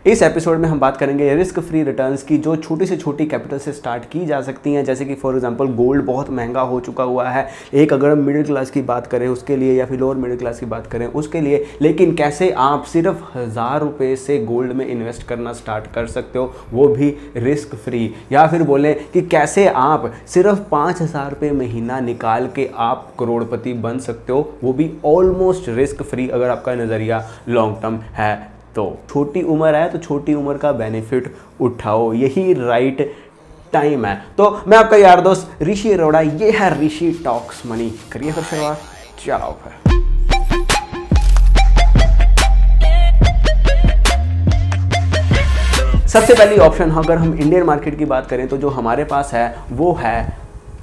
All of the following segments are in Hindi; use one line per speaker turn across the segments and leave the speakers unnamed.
इस एपिसोड में हम बात करेंगे रिस्क फ्री रिटर्न्स की, जो छोटी से छोटी कैपिटल से स्टार्ट की जा सकती हैं। जैसे कि फॉर एग्जांपल गोल्ड बहुत महंगा हो चुका हुआ है, एक अगर हम मिडिल क्लास की बात करें उसके लिए, या फिर लोअर मिडिल क्लास की बात करें उसके लिए, लेकिन कैसे आप सिर्फ 1000 रुपये से गोल्ड में इन्वेस्ट करना स्टार्ट कर सकते हो, वो भी रिस्क फ्री। या फिर बोलें कि कैसे आप सिर्फ 5000 रुपये महीना निकाल के आप करोड़पति बन सकते हो, वो भी ऑलमोस्ट रिस्क फ्री अगर आपका नज़रिया लॉन्ग टर्म है। तो छोटी उम्र है तो छोटी उम्र का बेनिफिट उठाओ, यही राइट टाइम है। तो मैं आपका यार दोस्त ऋषि अरोड़ा, ये है ऋषि टॉक्स मनी। करिए फिर शुरुआत, चलो फिर। सबसे पहली ऑप्शन अगर हम इंडियन मार्केट की बात करें तो जो हमारे पास है वो है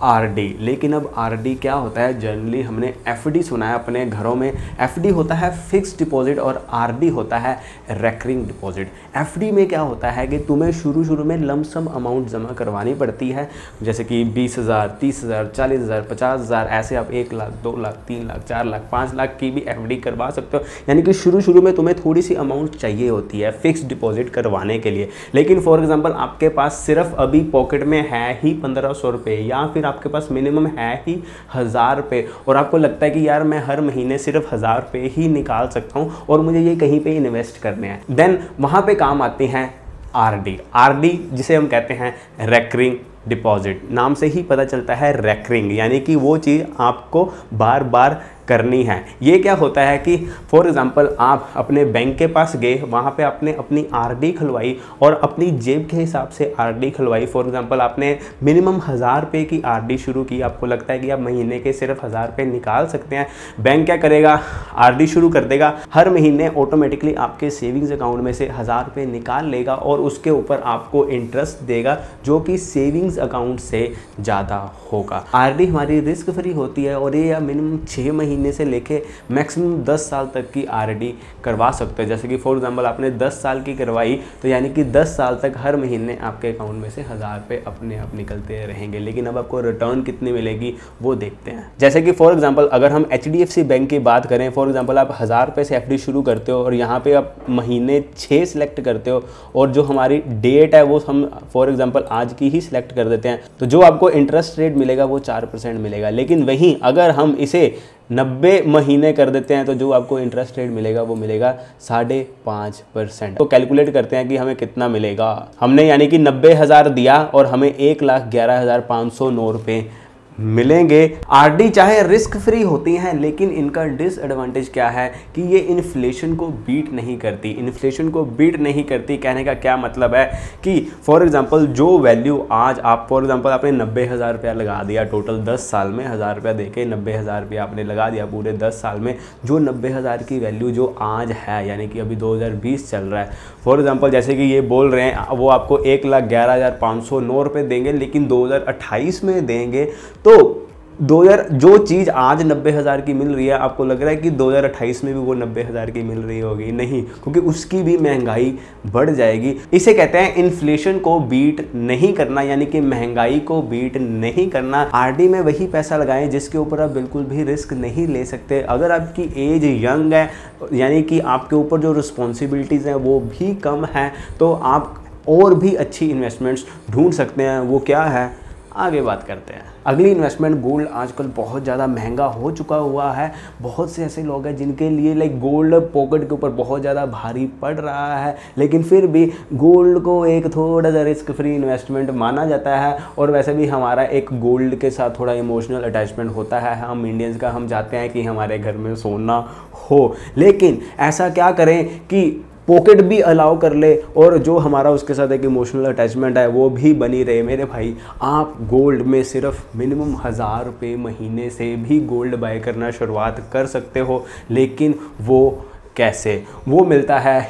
आरडी। लेकिन अब आरडी क्या होता है? जनरली हमने एफडी सुना है अपने घरों में। एफडी होता है फिक्स्ड डिपॉजिट और आरडी होता है रेकरिंग डिपॉजिट। एफडी में क्या होता है कि तुम्हें शुरू में लमसम अमाउंट जमा करवानी पड़ती है, जैसे कि 20,000, 30,000, 40,000, 50,000, ऐसे आप 1 लाख, 2 लाख, 3 लाख, 4 लाख, 5 लाख की भी एफडी करवा सकते हो। यानी कि शुरू में तुम्हें थोड़ी सी अमाउंट चाहिए होती है फिक्स्ड डिपॉजिट करवाने के लिए। लेकिन फॉर एग्जाम्पल आपके पास सिर्फ अभी पॉकेट में है ही 1500 रुपये, या फिर आपके पास मिनिमम है ही 1000 रुपये, और आपको लगता है कि यार मैं हर महीने सिर्फ 1000 रुपये ही निकाल सकता हूँ और मुझे ये कहीं पे इन्वेस्ट करने हैं, देन वहाँ पे काम आती हैं आरडी। आरडी जिसे हम कहते हैं रेकरिंग डिपॉजिट, नाम से ही पता चलता है रेकरिंग, यानी कि वो चीज़ आपको बार बार करनी है। ये क्या होता है कि फॉर एग्जांपल आप अपने बैंक के पास गए, वहाँ पे आपने अपनी आरडी खुलवाई और अपनी जेब के हिसाब से आरडी खुलवाई। फॉर एग्जांपल आपने मिनिमम 1000 रुपये की आरडी शुरू की, आपको लगता है कि आप महीने के सिर्फ 1000 रुपये निकाल सकते हैं। बैंक क्या करेगा? आरडी शुरू कर देगा, हर महीने ऑटोमेटिकली आपके सेविंग्स अकाउंट में से 1000 रुपये निकाल लेगा और उसके ऊपर आपको इंटरेस्ट देगा, जो कि सेविंग्स अकाउंट से ज़्यादा होगा। आरडी हमारी रिस्क फ्री होती है और ये मिनिमम 6 महीने से लेके मैक्सिमम 10 साल तक की आरडी करवा सकते हैं। जैसे कि फॉर एग्जांपल आपने 10 साल की करवाई तो यानी कि 10 साल तक हर महीने आपके अकाउंट में से 1000 रुपये अपने आप निकलते रहेंगे। लेकिन अब आपको रिटर्न कितनी मिलेगी वो देखते हैं। जैसे कि फॉर एग्जांपल अगर हम HDFC बैंक की बात करें, फॉर एग्जांपल आप 1000 रुपये से एफडी शुरू करते हो और यहाँ पे आप महीने 6 सिलेक्ट करते हो और जो हमारी डेट है वो हम फॉर एग्जांपल आज की ही सिलेक्ट कर देते हैं, तो जो आपको इंटरेस्ट रेट मिलेगा वो 4% मिलेगा। लेकिन वहीं अगर हम इसे 90 महीने कर देते हैं तो जो आपको इंटरेस्ट रेट मिलेगा वो मिलेगा 5.5%। तो कैलकुलेट करते हैं कि हमें कितना मिलेगा। हमने यानी कि 90,000 दिया और हमें 1,11,509 रुपये मिलेंगे। आरडी चाहे रिस्क फ्री होती हैं, लेकिन इनका डिसएडवांटेज क्या है कि ये इन्फ्लेशन को बीट नहीं करती। इन्फ्लेशन को बीट नहीं करती कहने का क्या मतलब है कि फॉर एग्जांपल जो वैल्यू आज आप फॉर एग्जांपल आपने 90,000 रुपया लगा दिया टोटल 10 साल में, 1000 रुपया दे के 90,000 रुपया आपने लगा दिया पूरे 10 साल में, जो 90,000 की वैल्यू जो आज है, यानी कि अभी 2020 चल रहा है, फॉर एग्जांपल जैसे कि ये बोल रहे हैं वो आपको 1,11,509 रुपये देंगे, लेकिन 2028 में देंगे तो 2000 जो चीज़ आज 90,000 की मिल रही है आपको लग रहा है कि 2028 में भी वो 90,000 की मिल रही होगी? नहीं, क्योंकि उसकी भी महंगाई बढ़ जाएगी। इसे कहते हैं इन्फ्लेशन को बीट नहीं करना, यानी कि महंगाई को बीट नहीं करना। आरडी में वही पैसा लगाएं जिसके ऊपर आप बिल्कुल भी रिस्क नहीं ले सकते। अगर आपकी एज यंग है, यानी कि आपके ऊपर जो रिस्पॉन्सिबिलिटीज़ हैं वो भी कम है, तो आप और भी अच्छी इन्वेस्टमेंट्स ढूंढ सकते हैं। वो क्या है, आगे बात करते हैं। अगली इन्वेस्टमेंट, गोल्ड आजकल बहुत ज़्यादा महंगा हो चुका हुआ है। बहुत से ऐसे लोग हैं जिनके लिए लाइक गोल्ड पॉकेट के ऊपर बहुत ज़्यादा भारी पड़ रहा है, लेकिन फिर भी गोल्ड को एक थोड़ा सा रिस्क फ्री इन्वेस्टमेंट माना जाता है। और वैसे भी हमारा एक गोल्ड के साथ थोड़ा इमोशनल अटैचमेंट होता है। हम इंडियंस का, हम चाहते हैं कि हमारे घर में सोना हो, लेकिन ऐसा क्या करें कि पॉकेट भी अलाउ कर ले और जो हमारा उसके साथ एक इमोशनल अटैचमेंट है वो भी बनी रहे। मेरे भाई, आप गोल्ड में सिर्फ मिनिमम 1000 रुपये महीने से भी गोल्ड बाय करना शुरुआत कर सकते हो। लेकिन वो कैसे? वो मिलता है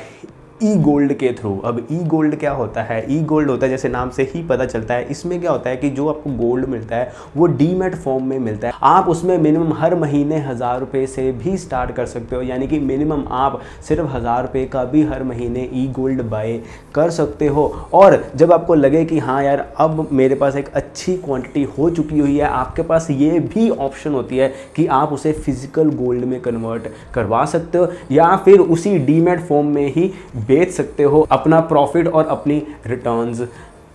ई गोल्ड के थ्रू। अब ई गोल्ड क्या होता है? ई गोल्ड होता है, जैसे नाम से ही पता चलता है, इसमें क्या होता है कि जो आपको गोल्ड मिलता है वो डीमैट फॉर्म में मिलता है। आप उसमें मिनिमम हर महीने 1000 रुपये से भी स्टार्ट कर सकते हो, यानी कि मिनिमम आप सिर्फ 1000 रुपये का भी हर महीने ई गोल्ड बाय कर सकते हो। और जब आपको लगे कि हाँ यार अब मेरे पास एक अच्छी क्वांटिटी हो चुकी हुई है, आपके पास ये भी ऑप्शन होती है कि आप उसे फिजिकल गोल्ड में कन्वर्ट करवा सकते हो, या फिर उसी डीमैट फॉर्म में ही बेच सकते हो अपना प्रॉफिट और अपनी रिटर्न्स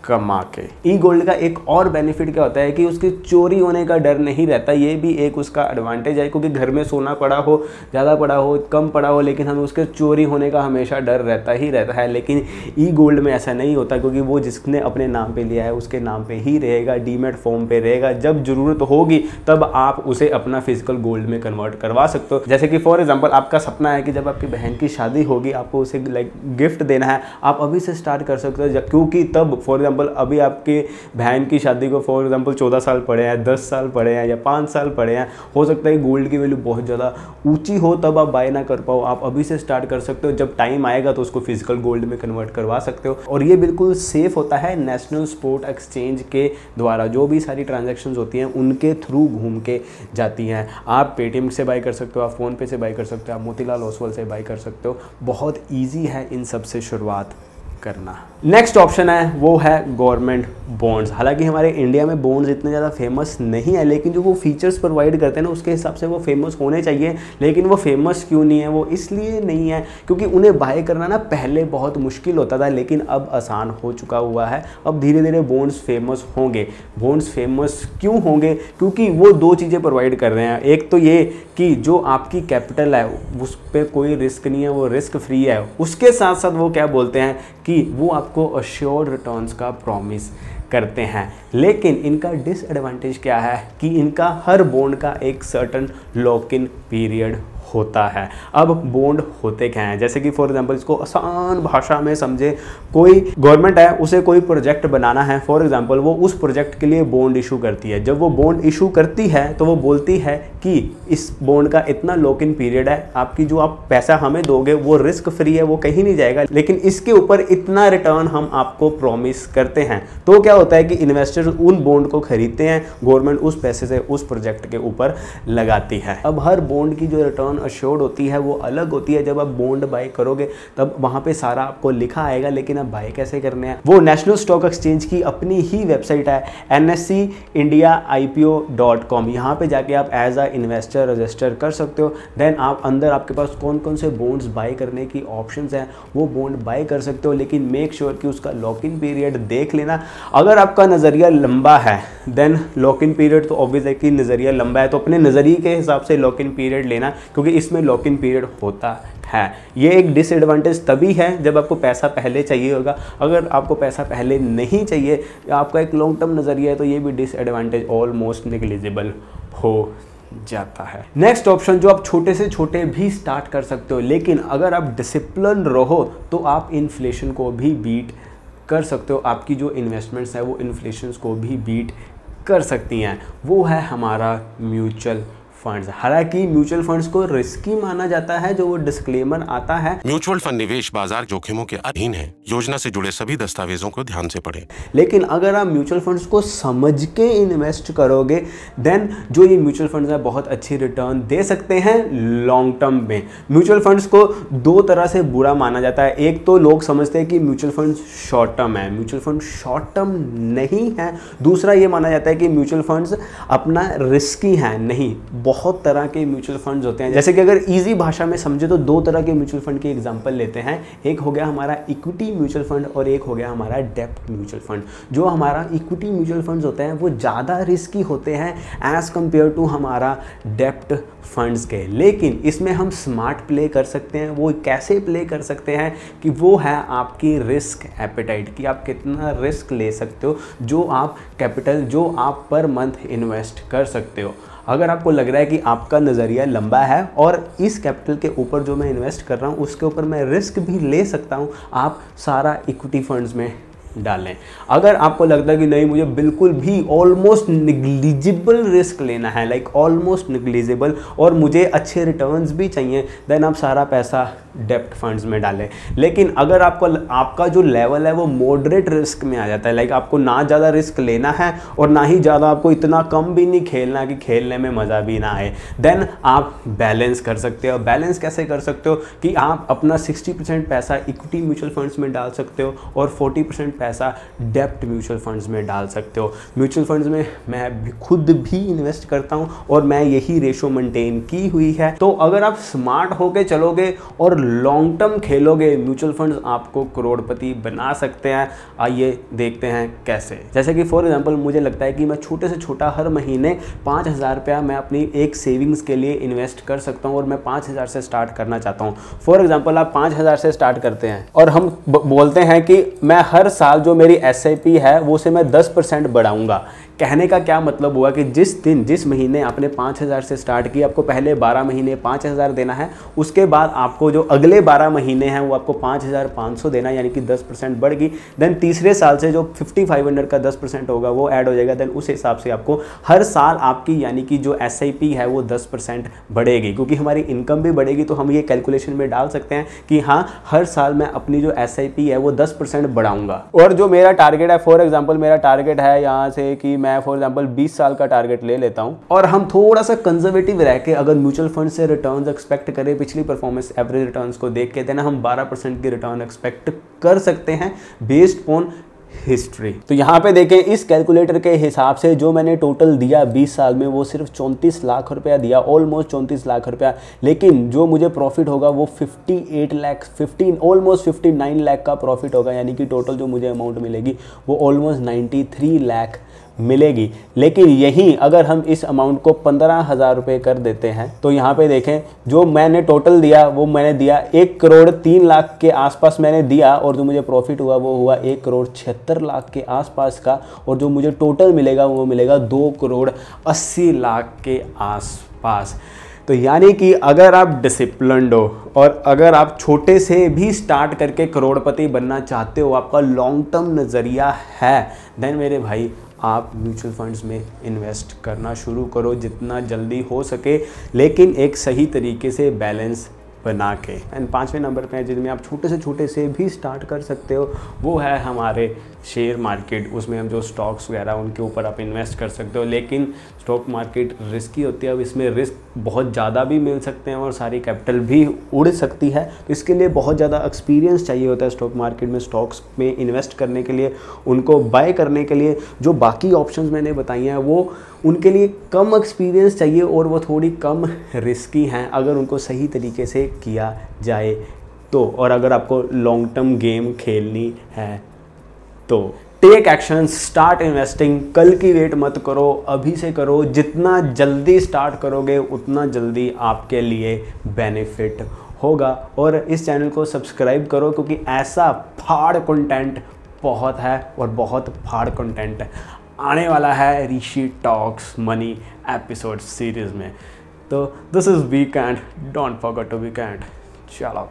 कमा के। ई गोल्ड का एक और बेनिफिट क्या होता है कि उसके चोरी होने का डर नहीं रहता। ये भी एक उसका एडवांटेज है, क्योंकि घर में सोना पड़ा हो, ज़्यादा पड़ा हो, कम पड़ा हो, लेकिन हमें उसके चोरी होने का हमेशा डर रहता ही रहता है। लेकिन ई गोल्ड में ऐसा नहीं होता, क्योंकि वो जिसने अपने नाम पे लिया है उसके नाम पे ही रहेगा, डीमेट फॉर्म पे रहेगा। जब ज़रूरत होगी तब आप उसे अपना फिजिकल गोल्ड में कन्वर्ट करवा सकते हो। जैसे कि फॉर एग्जाम्पल आपका सपना है कि जब आपकी बहन की शादी होगी आपको उसे लाइक गिफ्ट देना है, आप अभी से स्टार्ट कर सकते हो, क्योंकि तब फॉर अभी आपके बहन की शादी को फॉर एग्जांपल 14 साल पड़े हैं, 10 साल पड़े हैं या 5 साल पड़े हैं, हो सकता है गोल्ड की वैल्यू बहुत ज़्यादा ऊंची हो, तब आप बाय ना कर पाओ। आप अभी से स्टार्ट कर सकते हो, जब टाइम आएगा तो उसको फिजिकल गोल्ड में कन्वर्ट करवा सकते हो। और ये बिल्कुल सेफ होता है नेशनल स्पॉट एक्सचेंज के द्वारा। जो भी सारी ट्रांजेक्शन्स होती हैं उनके थ्रू घूम के जाती हैं। आप पेटीएम से बाय कर सकते हो, आप फ़ोन पे से बाय कर सकते हो, आप मोतीलाल ओसवाल से बाय कर सकते हो। बहुत ईजी है इन सब से शुरुआत करना। नेक्स्ट ऑप्शन है वो है गवर्नमेंट बॉन्ड्स। हालांकि हमारे इंडिया में बॉन्ड्स इतने ज़्यादा फेमस नहीं है, लेकिन जो वो फीचर्स प्रोवाइड करते हैं ना उसके हिसाब से वो फेमस होने चाहिए। लेकिन वो फेमस क्यों नहीं है? वो इसलिए नहीं है क्योंकि उन्हें बाय करना ना पहले बहुत मुश्किल होता था, लेकिन अब आसान हो चुका हुआ है। अब धीरे धीरे बॉन्ड्स फेमस होंगे। बॉन्ड्स फेमस क्यों होंगे? क्योंकि वो दो चीज़ें प्रोवाइड कर रहे हैं। एक तो ये कि जो आपकी कैपिटल है उस पर कोई रिस्क नहीं है, वो रिस्क फ्री है। उसके साथ साथ वो क्या बोलते हैं कि वो आपको अश्योर्ड रिटर्न्स का प्रॉमिस करते हैं। लेकिन इनका डिसएडवांटेज क्या है कि इनका हर बॉन्ड का एक सर्टेन लॉक इन पीरियड होता है। अब बॉन्ड होते क्या हैं? जैसे कि फॉर एग्जांपल इसको आसान भाषा में समझे, कोई गवर्नमेंट है उसे कोई प्रोजेक्ट बनाना है, फॉर एग्जांपल वो उस प्रोजेक्ट के लिए बॉन्ड इशू करती है। जब वो बॉन्ड इशू करती है तो वो बोलती है कि इस बॉन्ड का इतना लॉक इन पीरियड है, आपकी जो आप पैसा हमें दोगे वो रिस्क फ्री है, वो कहीं नहीं जाएगा, लेकिन इसके ऊपर इतना रिटर्न हम आपको प्रॉमिस करते हैं। तो क्या होता है कि इन्वेस्टर उन बॉन्ड को खरीदते हैं, गवर्नमेंट उस पैसे से उस प्रोजेक्ट के ऊपर लगाती है। अब हर बॉन्ड की जो रिटर्न अश्योर्ड होती है वो अलग होती है। जब आप बॉन्ड बाय करोगे तब वहां पे सारा आपको लिखा आएगा, लेकिन आप बाय कैसे करने हैं वो नेशनल स्टॉक एक्सचेंज की अपनी ही वेबसाइट है NSE-INDIA-IPO.com। यहाँ पे जाके आप एज अ इन्वेस्टर रजिस्टर कर सकते हो। देन आप अंदर आपके पास कौन कौन से बॉन्ड्स बाय करने की ऑप्शंस हैं वो बॉन्ड बाय कर सकते हो, लेकिन मेक श्योर कि उसका लॉक इन पीरियड देख लेना। अगर आपका नज़रिया लंबा है देन लॉक इन पीरियड तो ऑब्वियस है कि नज़रिया लंबा है तो अपने नज़रिए के हिसाब से लॉक इन पीरियड लेना, क्योंकि इसमें लॉक इन पीरियड होता है। ये एक डिसएडवांटेज तभी है जब आपको पैसा पहले चाहिए होगा। अगर आपको पैसा पहले नहीं चाहिए या आपका एक लॉन्ग टर्म नज़रिया है तो ये भी डिसएडवांटेज ऑलमोस्ट नेग्लिजिबल हो जाता है। नेक्स्ट ऑप्शन जो आप छोटे से छोटे भी स्टार्ट कर सकते हो, लेकिन अगर आप डिसिप्लिन रहो तो आप इन्फ्लेशन को भी बीट कर सकते हो। आपकी जो इन्वेस्टमेंट्स है वो इन्फ्लेशन को भी बीट कर सकती हैं। वो है हमारा म्यूचुअल फंड्स। हालांकि म्यूचुअल फंड्स को रिस्की माना जाता है, जो वो डिस्क्लेमर आता है।
म्यूचुअल फंड निवेश बाजार जोखिमों के अधीन है। योजना से जुड़े सभी दस्तावेजों को ध्यान से पढ़ें।
लेकिन अगर आप म्यूचुअल फंड्स को समझ के इन्वेस्ट करोगे देन जो ये म्यूचुअल फंड्स हैं बहुत अच्छी रिटर्न दे सकते हैं लॉन्ग टर्म में। म्यूचुअल फंड्स को दो तरह से बुरा माना जाता है। एक तो लोग समझते हैं कि म्यूचुअल फंड्स शॉर्ट टर्म है, म्यूचुअल फंड शॉर्ट टर्म नहीं है। दूसरा ये माना जाता है कि म्यूचुअल फंड्स अपना रिस्की हैं। नहीं, बहुत तरह के म्यूचुअल फंड्स होते हैं। जैसे कि अगर इजी भाषा में समझे तो दो तरह के म्यूचुअल फंड की एग्जांपल लेते हैं। एक हो गया हमारा इक्विटी म्यूचुअल फंड और एक हो गया हमारा डेब्ट म्यूचुअल फंड। जो हमारा इक्विटी म्यूचुअल फंड्स होते हैं वो ज़्यादा रिस्की होते हैं एज कम्पेयर टू हमारा डेब्ट फंड्स के, लेकिन इसमें हम स्मार्ट प्ले कर सकते हैं। वो कैसे प्ले कर सकते हैं कि वो है आपकी रिस्क एपेटाइट, कि आप कितना रिस्क ले सकते हो, जो आप कैपिटल जो आप पर मंथ इन्वेस्ट कर सकते हो। अगर आपको लग रहा है कि आपका नज़रिया लंबा है और इस कैपिटल के ऊपर जो मैं इन्वेस्ट कर रहा हूँ उसके ऊपर मैं रिस्क भी ले सकता हूँ, आप सारा इक्विटी फंड्स में डालें। अगर आपको लगता है कि नहीं मुझे बिल्कुल भी ऑलमोस्ट निग्लिजिबल रिस्क लेना है, लाइक ऑलमोस्ट निग्लिजिबल, और मुझे अच्छे रिटर्न्स भी चाहिए, देन आप सारा पैसा डेब्ट फंड्स में डालें। लेकिन अगर आपका जो लेवल है वो मॉडरेट रिस्क में आ जाता है, लाइक आपको ना ज़्यादा रिस्क लेना है और ना ही ज़्यादा आपको इतना कम भी नहीं खेलना कि खेलने में मज़ा भी ना आए, देन आप बैलेंस कर सकते हो। बैलेंस कैसे कर सकते हो कि आप अपना 60% पैसा इक्विटी म्यूचुअल फंड्स में डाल सकते हो और 40% पैसा डेप्ट म्यूचुअल फंड्स में डाल सकते हो। म्यूचुअल फंड्स में मैं खुद भी इन्वेस्ट करता हूँ और मैं यही रेशो मेंटेन की हुई है। तो अगर आप स्मार्ट होके चलोगे और लॉन्ग टर्म खेलोगे, म्यूचुअल फंड्स आपको करोड़पति बना सकते हैं। आइए देखते हैं कैसे। जैसे कि फॉर एग्जांपल मुझे लगता है कि मैं छोटे से छोटा हर महीने 5,000 रुपया मैं अपनी एक सेविंग्स के लिए इन्वेस्ट कर सकता हूँ और मैं 5,000 से स्टार्ट करना चाहता हूँ। फॉर एग्जांपल आप 5,000 से स्टार्ट करते हैं और हम बोलते हैं कि मैं हर साल जो मेरी SIP है वो से मैं 10% बढ़ाऊंगा। कहने का क्या मतलब हुआ कि जिस महीने आपने 5,000 से स्टार्ट किया, आपको पहले 12 महीने 5,000 देना है, उसके बाद आपको जो अगले 12 महीने हैं वो आपको 5,500 देना है, यानी कि 10% बढ़ गई। देन तीसरे साल से जो 5,500 का 10% होगा वो ऐड हो जाएगा। देन उस हिसाब से आपको हर साल आपकी यानी कि जो SIP है वो 10% बढ़ेगी। क्योंकि हमारी इनकम भी बढ़ेगी तो हम ये कैलकुलेशन में डाल सकते हैं कि हाँ, हर साल मैं अपनी जो SIP है वो 10% बढ़ाऊंगा। और जो मेरा टारगेट है, फॉर एग्जाम्पल मेरा टारगेट है यहाँ से कि मैं फॉर एग्जांपल 20 साल का टारगेट ले लेता हूं और हम थोड़ा सा कंजर्वेटिव रह के अगर म्यूचुअल फंड से रिटर्न्स एक्सपेक्ट करें, पिछली परफॉर्मेंस एवरेज रिटर्न्स को देख के देना हम 12% की रिटर्न एक्सपेक्ट कर सकते हैं बेस्ड ऑन हिस्ट्री। तो यहाँ पे देखें, इस कैलकुलेटर के हिसाब से जो मैंने टोटल दिया 20 साल में वो सिर्फ 34 लाख रुपया दिया, ऑलमोस्ट 34 लाख रुपया। लेकिन जो मुझे प्रॉफिट होगा वो 58 लाख, ऑलमोस्ट 59 लाख का प्रॉफिट होगा। यानी कि टोटल जो मुझे अमाउंट मिलेगी वो ऑलमोस्ट 93 लाख मिलेगी। लेकिन यहीं अगर हम इस अमाउंट को 15,000 रुपये कर देते हैं तो यहाँ पे देखें, जो मैंने टोटल दिया वो मैंने दिया 1,03 लाख के आसपास मैंने दिया और जो मुझे प्रॉफिट हुआ वो हुआ 1,76 लाख के आसपास का। और जो मुझे टोटल मिलेगा वो मिलेगा 2,80 लाख के आसपास। तो यानी कि अगर आप डिसिप्लिन्ड हो और अगर आप छोटे से भी स्टार्ट करके करोड़पति बनना चाहते हो, आपका लॉन्ग टर्म नज़रिया है, देन मेरे भाई आप म्यूचुअल फंड्स में इन्वेस्ट करना शुरू करो जितना जल्दी हो सके, लेकिन एक सही तरीके से बैलेंस बना के। एंड 5वें नंबर पे जिनमें आप छोटे से छोटे से भी स्टार्ट कर सकते हो वो है हमारे शेयर मार्केट। उसमें हम जो स्टॉक्स वगैरह उनके ऊपर आप इन्वेस्ट कर सकते हो, लेकिन स्टॉक मार्केट रिस्की होती है। अब इसमें रिस्क बहुत ज़्यादा भी मिल सकते हैं और सारी कैपिटल भी उड़ सकती है। तो इसके लिए बहुत ज़्यादा एक्सपीरियंस चाहिए होता है स्टॉक मार्केट में, स्टॉक्स में इन्वेस्ट करने के लिए, उनको बाय करने के लिए। जो बाकी ऑप्शंस मैंने बताई हैं वो उनके लिए कम एक्सपीरियंस चाहिए और वो थोड़ी कम रिस्की हैं अगर उनको सही तरीके से किया जाए तो। और अगर आपको लॉन्ग टर्म गेम खेलनी है तो टेक एक्शन, स्टार्ट इन्वेस्टिंग। कल की वेट मत करो, अभी से करो। जितना जल्दी स्टार्ट करोगे उतना जल्दी आपके लिए बेनिफिट होगा। और इस चैनल को सब्सक्राइब करो क्योंकि ऐसा फाड़ कंटेंट बहुत है और बहुत फाड़ कंटेंट आने वाला है Rishi talks money episode series में। तो this is weekend, don't forget to weekend. चलो।